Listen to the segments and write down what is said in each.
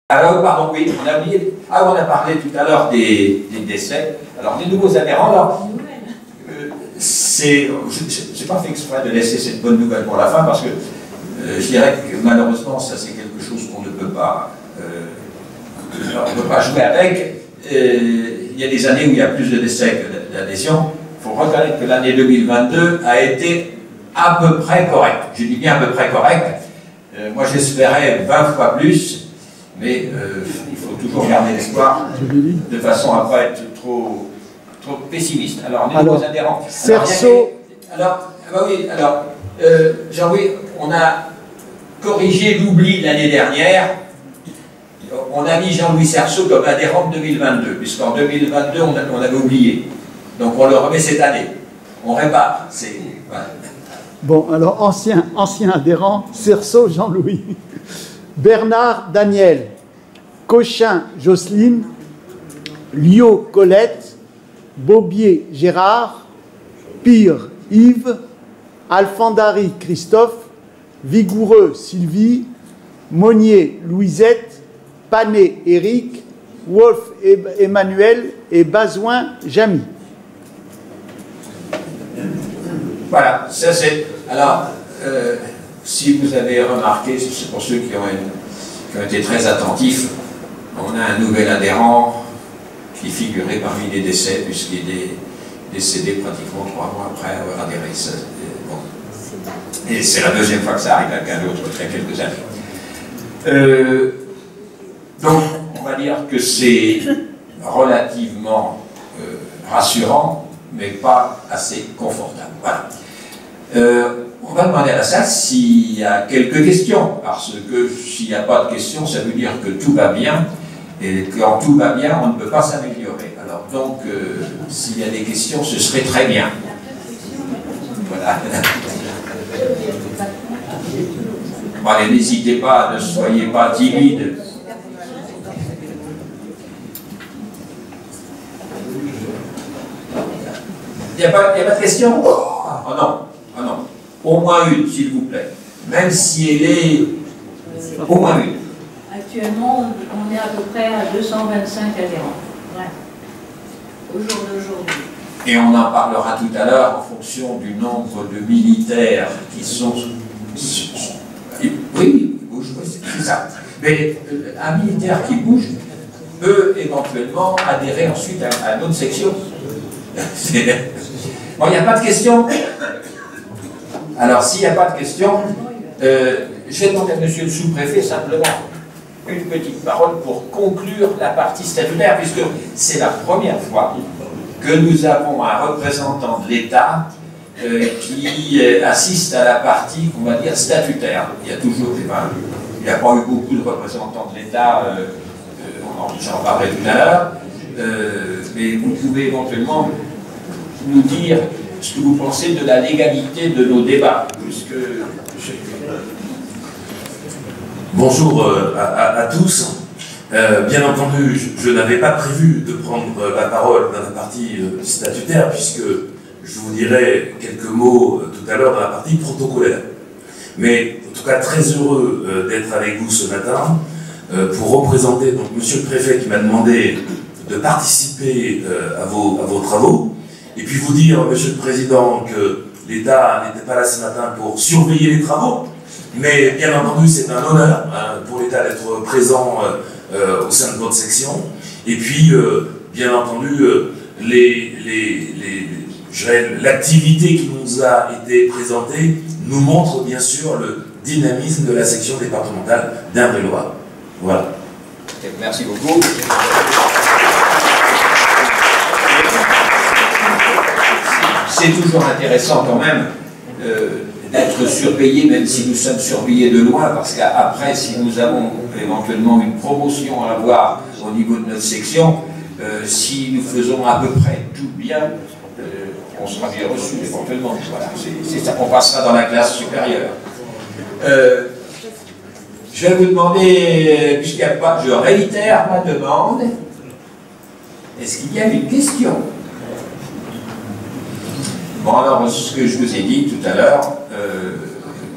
Alors, pardon, oui, on a oublié. Ah, on a parlé tout à l'heure des décès. Alors, les nouveaux adhérents, alors, j'ai pas fait exprès de laisser cette bonne nouvelle pour la fin parce que je dirais que malheureusement, ça c'est quelque chose qu'on ne peut pas, jouer avec. Il y a des années où il y a plus de décès que d'adhésions. Il faut reconnaître que l'année 2022 a été à peu près correcte. Je dis bien à peu près correcte. Moi, j'espérais 20 fois plus. Mais il faut toujours garder l'espoir de façon à ne pas être trop pessimiste. Alors, les nouveaux adhérents. Cerceau. Jean-Louis, on a corrigé l'oubli de l'année dernière. On a mis Jean-Louis Cerceau comme adhérent de 2022, puisqu'en 2022, on avait oublié. Donc, on le remet cette année. On répare. Voilà. Bon, alors, ancien adhérent, Cerceau Jean-Louis. Bernard Daniel, Cochin Jocelyne, Liot Colette, Bobier Gérard, Pire Yves, Alfandari Christophe, Vigoureux Sylvie, Monnier Louisette, Panet Éric, Wolf Emmanuel et Bazouin Jamy. Voilà, ça c'est... Alors... si vous avez remarqué, c'est pour ceux qui ont été très attentifs, on a un nouvel adhérent qui figurait parmi les décès, puisqu'il est décédé pratiquement 3 mois après avoir adhéré. Bon. Et c'est la deuxième fois que ça arrive à quelqu'un d'autre, il y a quelques années. Donc, on va dire que c'est relativement rassurant, mais pas assez confortable. Voilà. On va demander à la salle s'il y a quelques questions, parce que s'il n'y a pas de questions, ça veut dire que tout va bien, et quand tout va bien, on ne peut pas s'améliorer. Alors donc, s'il y a des questions, ce serait très bien. Voilà. Bon, allez, n'hésitez pas, ne soyez pas timide. Il n'y a pas de questions? Oh non, oh non. Au moins une, s'il vous plaît. Même si elle est... Au moins une. Actuellement, on est à peu près à 225 adhérents. Ouais. Au jour d'aujourd'hui. Et on en parlera tout à l'heure en fonction du nombre de militaires qui sont... Oui, ils bougent, c'est ça. Mais un militaire qui bouge peut éventuellement adhérer ensuite à une autre section. Bon, il n'y a pas de questions? Alors, s'il n'y a pas de questions, je vais demander à monsieur le sous-préfet simplement une petite parole pour conclure la partie statutaire, puisque c'est la première fois que nous avons un représentant de l'État qui assiste à la partie, on va dire, statutaire. Il y a toujours, il n'y a pas eu beaucoup de représentants de l'État, j'en parlerai tout à l'heure, mais vous pouvez éventuellement nous dire ce que vous pensez de la légalité de nos débats, puisque... Bonjour à tous. Bien entendu, je n'avais pas prévu de prendre la parole dans la partie statutaire, puisque je vous dirai quelques mots tout à l'heure dans la partie protocolaire. Mais en tout cas, très heureux d'être avec vous ce matin pour représenter donc Monsieur le Préfet qui m'a demandé de participer à vos travaux. Et puis vous dire, Monsieur le Président, que l'État n'était pas là ce matin pour surveiller les travaux, mais bien entendu c'est un honneur pour l'État d'être présent au sein de votre section. Et puis, bien entendu, l'activité qui nous a été présentée nous montre bien sûr le dynamisme de la section départementale d'Indre-et-Loire. Voilà. Merci beaucoup. C'est toujours intéressant quand même d'être surveillé, même si nous sommes surveillés de loin, parce qu'après, si nous avons éventuellement une promotion à avoir au niveau de notre section, si nous faisons à peu près tout bien, on sera bien reçu éventuellement. Voilà, c'est ça qu'on passera dans la classe supérieure. Je vais vous demander, puisqu'il n'y a pas, je réitère ma demande, est-ce qu'il y a une question ? Bon, alors, ce que je vous ai dit tout à l'heure,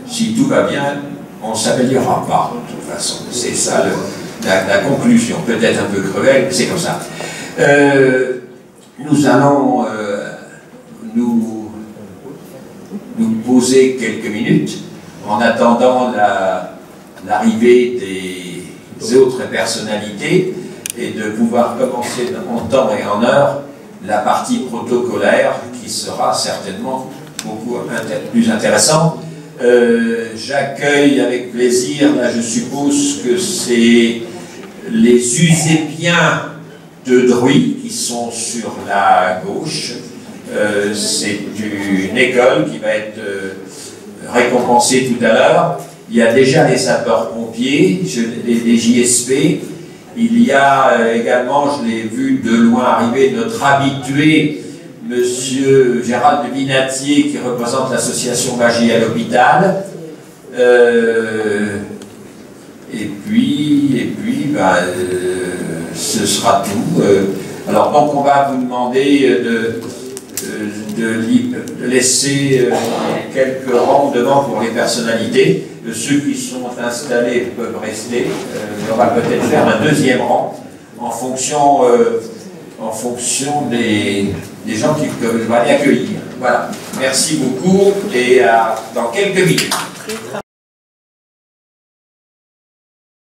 si tout va bien, on ne s'améliorera pas, de toute façon. C'est ça la conclusion, peut-être un peu cruelle, mais c'est comme ça. Nous allons nous poser quelques minutes en attendant l'arrivée des autres personnalités et de pouvoir commencer en temps et en heure la partie protocolaire qui sera certainement beaucoup plus intéressante. J'accueille avec plaisir, là je suppose que c'est les Usépiens de Druy qui sont sur la gauche. C'est une école qui va être récompensée tout à l'heure. Il y a déjà les sapeurs-pompiers, les JSP. Il y a également, je l'ai vu de loin arriver, notre habitué, Monsieur Gérald de Binatier, qui représente l'association Magie à l'hôpital. Et puis ce sera tout. Alors donc on va vous demander de laisser quelques rangs devant pour les personnalités. Ceux qui sont installés peuvent rester. On va peut-être faire un deuxième rang en fonction des gens qui peuvent aller accueillir. Voilà. Merci beaucoup et dans quelques minutes.